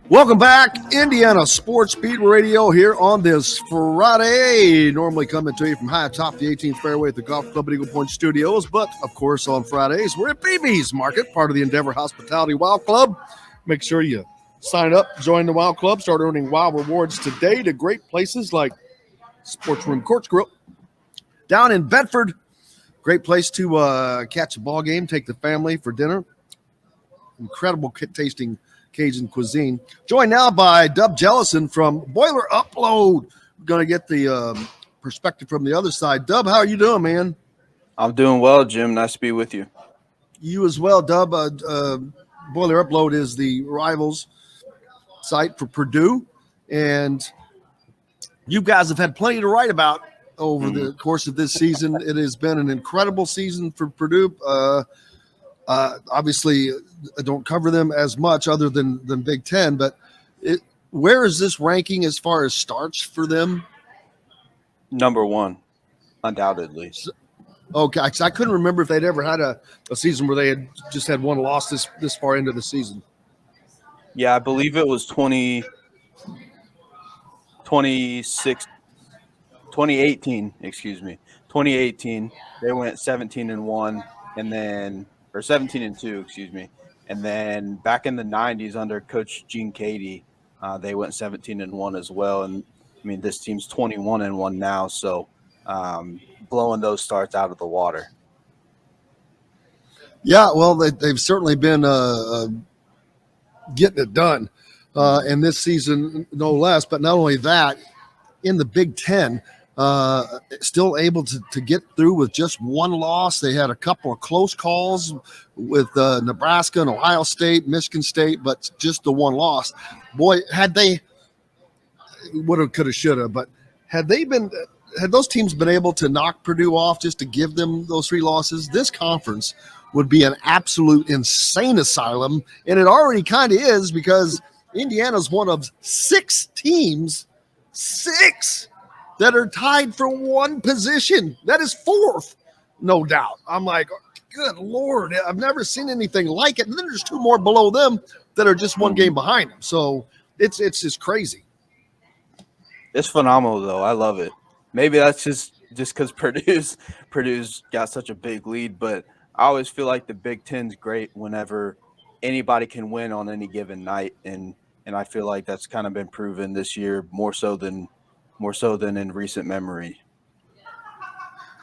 Welcome back, Indiana Sports Beat Radio here on this Friday. Normally coming to you from high atop the 18th fairway at the Golf Club at Eagle Point Studios, but of course on Fridays we're at BB's Market, part of the Endeavor Hospitality Wow Club. Make sure you sign up, join the Wow Club, start earning Wow rewards today to great places like Sports Room Courts Grill down in Bedford. Great place to catch a ball game, take the family for dinner. Incredible tasting Cajun cuisine. Joined now by Dub Jellison from Boiler Upload. We're going to get the perspective from the other side. Dub, how are you doing, man? I'm doing well, Jim. Nice to be with you. You as well, Dub. Boiler Upload is the Rivals site for Purdue, and you guys have had plenty to write about over the course of this season. It has been an incredible season for Purdue. Obviously, I don't cover them as much other than Big Ten, but where is this ranking as far as starts for them? Number one, undoubtedly. Okay, I couldn't remember if they'd ever had a season where they had just had one loss this far into the season. Yeah, I believe it was 2018, excuse me. 2018, they went 17-1 and then – or 17-2, excuse me. And then back in the 90s under Coach Gene Cady, they went 17-1 as well. And, I mean, this team's 21-1 now, so blowing those starts out of the water. Yeah, well, they've certainly been getting it done. And this season, no less. But not only that, in the Big Ten, still able to get through with just one loss. They had a couple of close calls with Nebraska and Ohio State, Michigan State, but just the one loss. Boy, had they woulda, coulda, shoulda, but had those teams been able to knock Purdue off just to give them those three losses, this conference would be an absolute insane asylum, and it already kind of is because Indiana's one of six teams that are tied for one position. That is fourth, no doubt. I'm like, good Lord, I've never seen anything like it. And then there's two more below them that are just one game behind them. So it's just crazy. It's phenomenal, though. I love it. Maybe that's just because Purdue's got such a big lead, but I always feel like the Big Ten's great whenever anybody can win on any given night, and I feel like that's kind of been proven this year more so than in recent memory.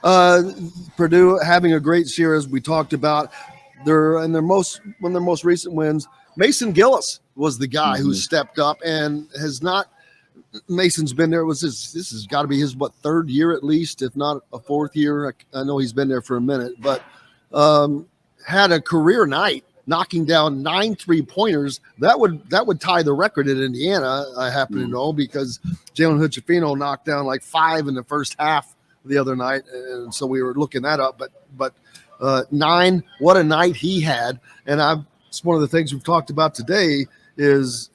Purdue having a great year, as we talked about. One of their most recent wins, Mason Gillis was the guy who stepped up and has not. Mason's been there. This has got to be his third year at least, if not a fourth year. I know he's been there for a minute, but had a career night, knocking down 9 3-pointers. That would tie the record in Indiana, I happen to know, because Jalen Hood-Schifino knocked down like 5 in the first half the other night, and so we were looking that up. But 9, what a night he had. And it's one of the things we've talked about today is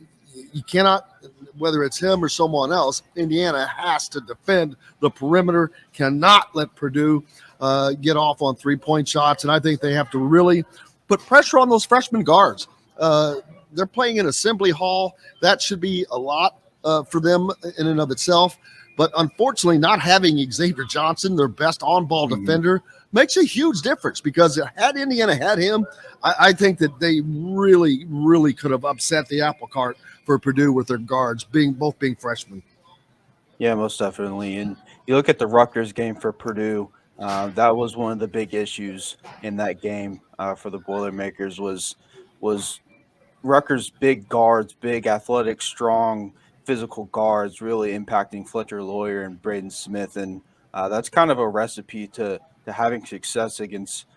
you cannot, whether it's him or someone else, Indiana has to defend the perimeter, cannot let Purdue get off on 3-point shots, and I think they have to really put pressure on those freshman guards. They're playing in Assembly Hall. That should be a lot for them in and of itself. But unfortunately, not having Xavier Johnson, their best on-ball defender, makes a huge difference, because had Indiana had him, I think that they really, really could have upset the apple cart for Purdue with their guards both being freshmen. Yeah, most definitely. And you look at the Rutgers game for Purdue, that was one of the big issues in that game for the Boilermakers was Rutgers' big guards, big athletic, strong, physical guards really impacting Fletcher Lawyer and Braden Smith. And that's kind of a recipe to having success against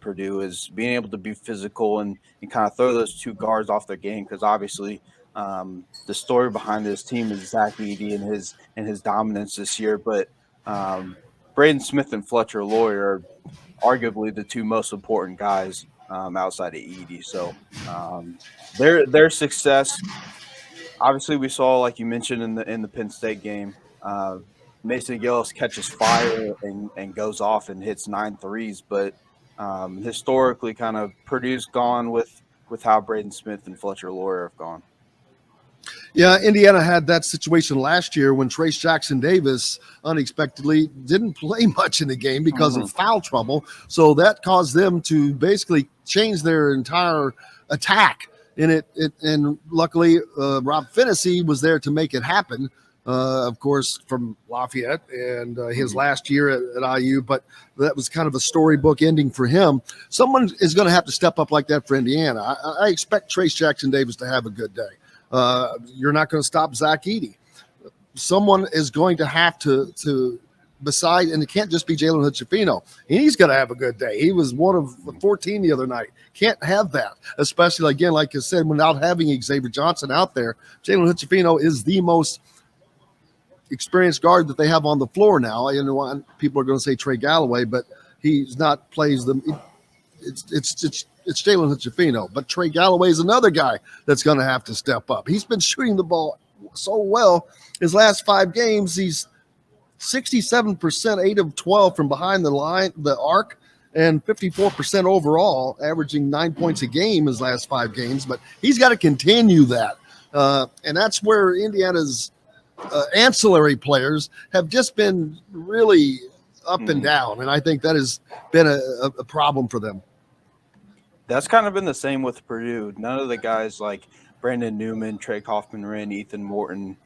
Purdue, is being able to be physical and kind of throw those two guards off their game, because obviously the story behind this team is Zach Edey and his dominance this year. But Braden Smith and Fletcher Lawyer are arguably the two most important guys outside of Edey. So their success, obviously, we saw, like you mentioned in the Penn State game, Mason Gillis catches fire and goes off and hits 9 threes. But historically, kind of Purdue's gone with with how Braden Smith and Fletcher Lawyer have gone. Yeah, Indiana had that situation last year when Trace Jackson Davis unexpectedly didn't play much in the game because of foul trouble. So that caused them to basically change their entire attack. And luckily, Rob Finney was there to make it happen. Of course, from Lafayette and his last year at IU, but that was kind of a storybook ending for him. Someone is going to have to step up like that for Indiana. I expect Trace Jackson Davis to have a good day. You're not going to stop Zach Edey. Someone is going to have to beside, and it can't just be Jalen Hood-Schifino. He's going to have a good day. He was one of 14 the other night. Can't have that, especially, again, like I said, without having Xavier Johnson out there. Jalen Hood-Schifino is the most experienced guard that they have on the floor now. You know, people are going to say Trey Galloway, but he's not plays them. It's Jalen Hood-Schifino, but Trey Galloway is another guy that's going to have to step up. He's been shooting the ball so well. His last 5 games, he's 67%, 8 of 12 from behind the arc, and 54% overall, averaging 9 points a game his last 5 games. But he's got to continue that, and that's where Indiana's ancillary players have just been really up and down, and I think that has been a problem for them. That's kind of been the same with Purdue. None of the guys like Brandon Newman, Trey Kaufman-Renn, Ethan Morton,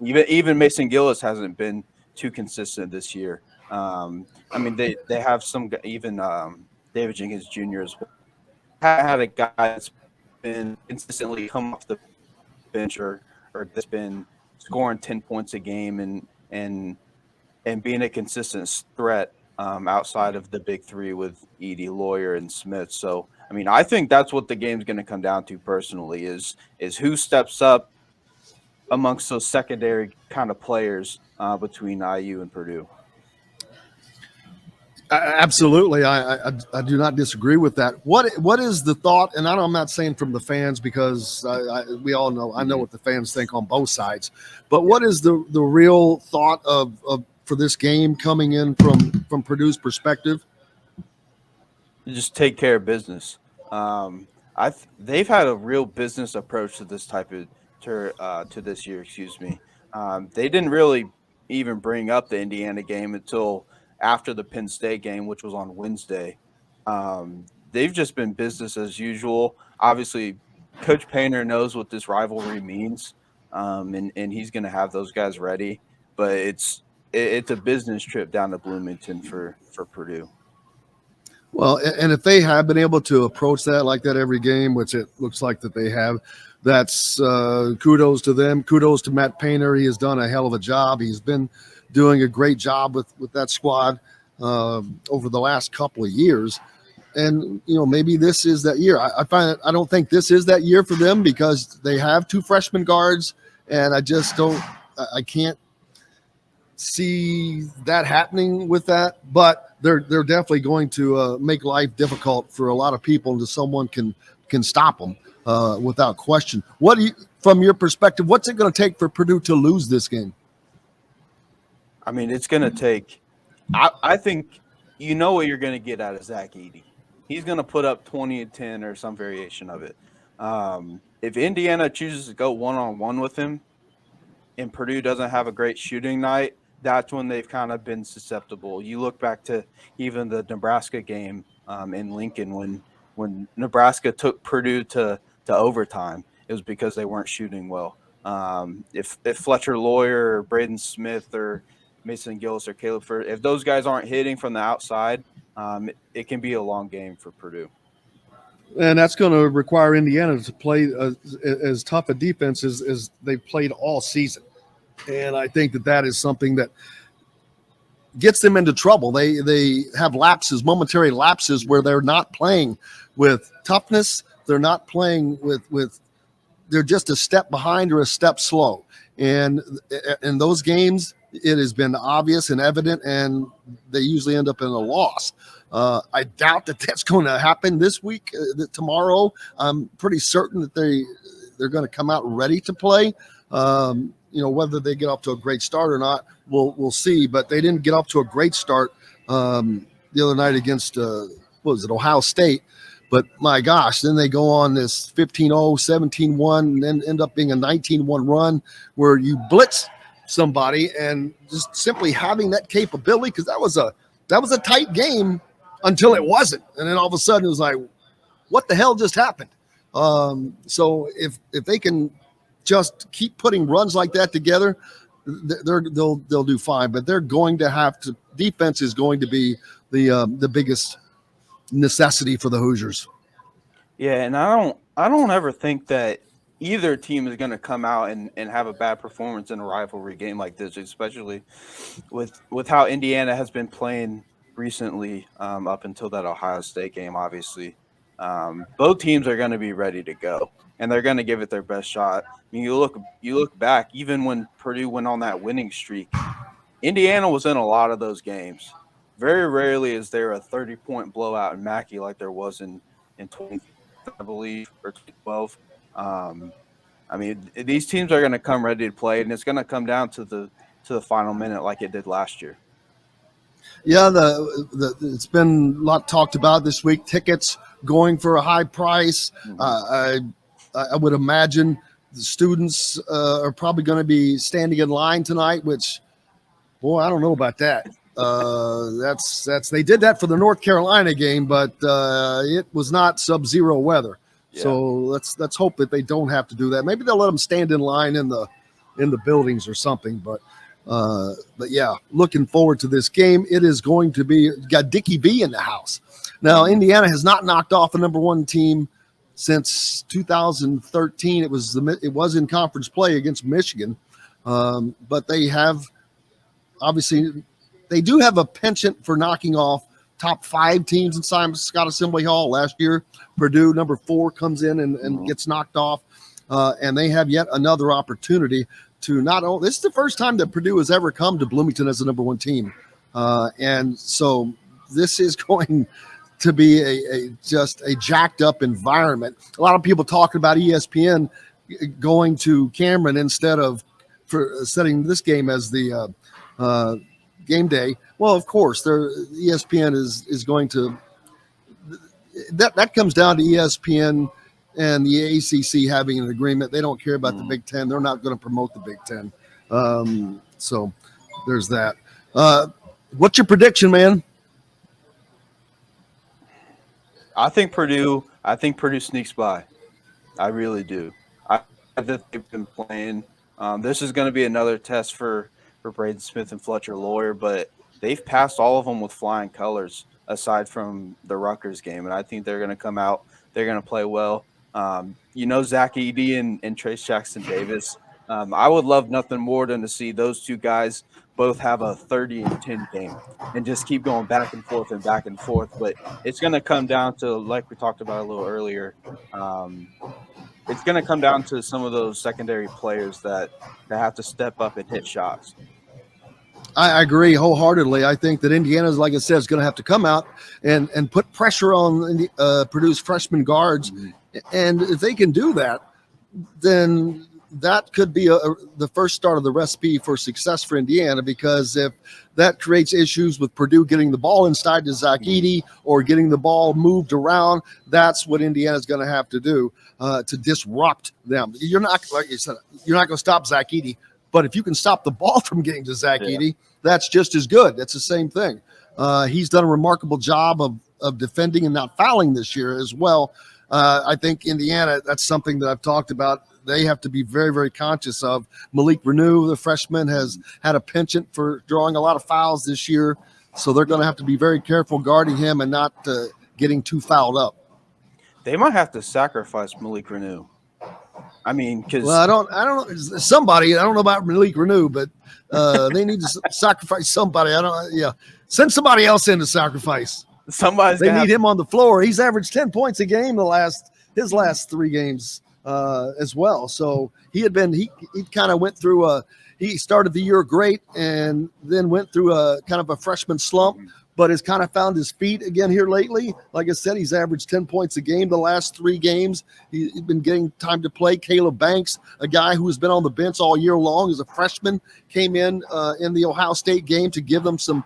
even Mason Gillis hasn't been too consistent this year. I mean, they have some, even David Jenkins Jr. as well. Had a guy that's been consistently come off the bench or that's been scoring 10 points a game and being a consistent threat outside of the big three with Edey, Lawyer, and Smith. So, I mean, I think that's what the game's going to come down to personally is who steps up amongst those secondary kind of players between IU and Purdue. Absolutely. I do not disagree with that. What is the thought? And I'm not saying from the fans because we all know, I know what the fans think on both sides, but what is the real thought of for this game coming in from Purdue's perspective? Just take care of business. They've had a real business approach to this type of to this year. Excuse me. They didn't really even bring up the Indiana game until after the Penn State game, which was on Wednesday. They've just been business as usual. Obviously, Coach Painter knows what this rivalry means, and he's going to have those guys ready. But it's a business trip down to Bloomington for Purdue. Well, and if they have been able to approach that like that every game, which it looks like that they have, that's kudos to them. Kudos to Matt Painter. He has done a hell of a job. He's been doing a great job with that squad over the last couple of years. And, you know, maybe this is that year. I find I don't think this is that year for them because they have 2 freshman guards, and I can't see that happening with that, but they're definitely going to make life difficult for a lot of people until someone can stop them without question. What do you, from your perspective, what's it going to take for Purdue to lose this game? I mean, it's going to take I think you know what you're going to get out of Zach Edey. He's going to put up 20 and 10 or some variation of it. If Indiana chooses to go one-on-one with him and Purdue doesn't have a great shooting night, that's when they've kind of been susceptible. You look back to even the Nebraska game in Lincoln when Nebraska took Purdue to overtime. It was because they weren't shooting well. If Fletcher Lawyer or Braden Smith or Mason Gillis or Caleb Furr, if those guys aren't hitting from the outside, it can be a long game for Purdue. And that's going to require Indiana to play as tough a defense as they've played all season. And I think that is something that gets them into trouble. They have momentary lapses where they're not playing with toughness. They're not playing with they're just a step behind or a step slow. And in those games, it has been obvious and evident, and they usually end up in a loss. I doubt that that's going to happen this week, tomorrow. I'm pretty certain that they're going to come out ready to play. Whether they get off to a great start or not, we'll see. But they didn't get off to a great start the other night against Ohio State. But my gosh, then they go on this 15-0, 17-1, and then end up being a 19-1 run where you blitz somebody, and just simply having that capability, because that was a tight game until it wasn't, and then all of a sudden it was like, what the hell just happened? So if they can just keep putting runs like that together, they'll do fine. But they're going to have to. Defense is going to be the biggest necessity for the Hoosiers. Yeah, and I don't ever think that either team is going to come out and have a bad performance in a rivalry game like this, especially with how Indiana has been playing recently, up until that Ohio State game. Obviously, both teams are going to be ready to go, and they're going to give it their best shot. I mean, you look back, even when Purdue went on that winning streak, Indiana was in a lot of those games. Very rarely is there a 30-point blowout in Mackey like there was in 20, I believe, or 2012. I mean, these teams are going to come ready to play, and it's going to come down to the final minute like it did last year. Yeah, it's been a lot talked about this week. Tickets going for a high price. Mm-hmm. I would imagine the students are probably going to be standing in line tonight, which, boy, I don't know about that. That's they did that for the North Carolina game, but it was not sub-zero weather. Yeah. So let's hope that they don't have to do that. Maybe they'll let them stand in line in the buildings or something. But yeah, looking forward to this game. It is going to be got Dickie B in the house. Now, Indiana has not knocked off a number one team since 2013. It was in conference play against Michigan, but they have obviously they do have a penchant for knocking off top 5 teams in Scott Assembly Hall. Last year, Purdue, number 4, comes in and gets knocked off, and they have yet another opportunity to not only. This is the first time that Purdue has ever come to Bloomington as a number 1 team, and so this is going to be just a jacked up environment. A lot of people talking about ESPN going to Cameron instead of for setting this game as the game day. Well, of course, ESPN is going to. That comes down to ESPN and the ACC having an agreement. They don't care about the Big Ten. They're not going to promote the Big Ten. So there's that. What's your prediction, man? I think Purdue sneaks by. I really do. I think they've been playing. This is going to be another test for Braden Smith and Fletcher Lawyer, but they've passed all of them with flying colors aside from the Rutgers game, and I think they're going to come out. They're going to play well. Zach Edey and Trace Jackson Davis. I would love nothing more than to see those two guys both have a 30-10 game and just keep going back and forth. But it's going to come down to, like we talked about a little earlier, it's going to come down to some of those secondary players that have to step up and hit shots. I agree wholeheartedly. I think that Indiana's, like I said, is going to have to come out and put pressure on Purdue's freshman guards. Mm-hmm. And if they can do that, then that could be the first start of the recipe for success for Indiana, because if that creates issues with Purdue getting the ball inside to Zach Edey or getting the ball moved around, that's what Indiana's going to have to do to disrupt them. You're not, like you said, you're not going to stop Zach Edey, but if you can stop the ball from getting to Zach Edey, that's just as good. That's the same thing. He's done a remarkable job of defending and not fouling this year as well. I think Indiana, that's something that I've talked about. They have to be very, very conscious of. Malik Renew, the freshman, has had a penchant for drawing a lot of fouls this year, so they're going to have to be very careful guarding him and not getting too fouled up. They might have to sacrifice Malik Renew. I mean, because I don't know. Somebody, I don't know about Malik Renew, but they need to sacrifice somebody. Send somebody else in to sacrifice. They need him on the floor. He's averaged 10 points a game his last 3 games as well. So he kind of went through he started the year great and then went through a kind of a freshman slump, but has kind of found his feet again here lately. Like I said, he's averaged 10 points a game the last 3 games. He's been getting time to play. Caleb Banks, a guy who has been on the bench all year long as a freshman, came in the Ohio State game to give them some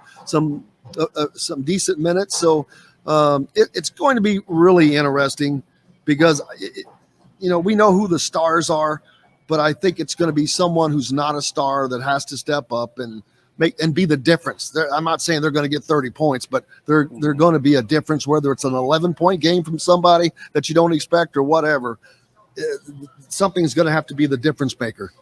decent minutes. So It's going to be really interesting because, we know who the stars are, but I think it's going to be someone who's not a star that has to step up and be the difference. I'm not saying they're going to get 30 points, but they're going to be a difference, whether it's an 11-point game from somebody that you don't expect or whatever. Something's going to have to be the difference maker.